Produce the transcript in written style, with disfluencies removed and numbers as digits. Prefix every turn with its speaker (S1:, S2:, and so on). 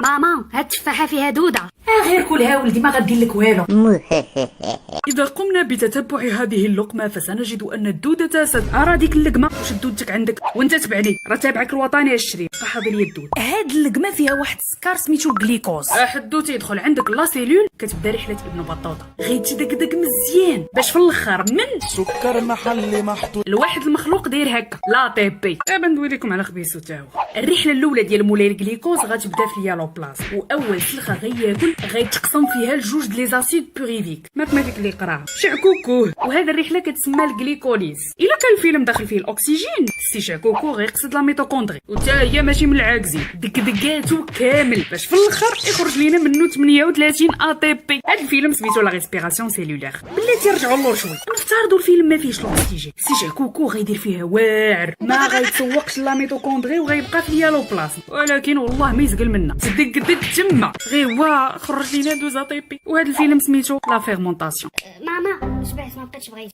S1: ماما هاد التفاحه فيها دوده.
S2: غير كلها ولدي، ما غدير لك والو.
S3: إذا قمنا بتتبع هذه اللقمة فسنجد أن الدودة أرى ديك اللقمة واش دودتك عندك وانت تبعني راه تابعك الوطني الشري حاضر لي الدود.
S2: هاد اللقمه فيها واحد السكر سميتو الجليكوز.
S3: حدوتي يدخل عندك لا سيلول كتبدا رحلة ابن بطوطة غيتي دقدق مزيان باش في الاخر من
S4: سكر محلي محطوط
S3: الواحد المخلوق داير هكا لا طيبي. دابا ندوي لكم على خبيثو تاعو. الرحله الاولى ديال مولاي الجليكوز غتبدا في اليالو بلاص، واول سلخه غياكل غيتقسم فيها الجوج د لي زاسيد بوريفيك ماتماتيك اللي قراها شعكوكوه. وهذا الرحله كتسمى الجليكوليز. الا كان الفيلم داخل فيه الاكسجين السي شعكوكو غيقصد لا ميتوكوندري، وتا هي ماشي من العاكزين دقدقاتو كامل باش في الاخر يخرج لينا منه 38 اي تي بي. هذا الفيلم سميتو لا ريسبيراسيون سيلولير. بلاتي رجعوا اللور شوي، نفترضوا الفيلم ما فيهش الاكسجين، سي شعكوكو غيدير فيها واعر ما غيتسوقش لا ميتوكوندري وغيبقى في اليالو بلاص، ولكن والله ما يزقل منا دقدق تما غير هو خرج لينا 12 اي تي بي. وهذا الفيلم سميتو لا فيرمونطاسيون.
S1: ماما شبعت ما بقيتش بغيت.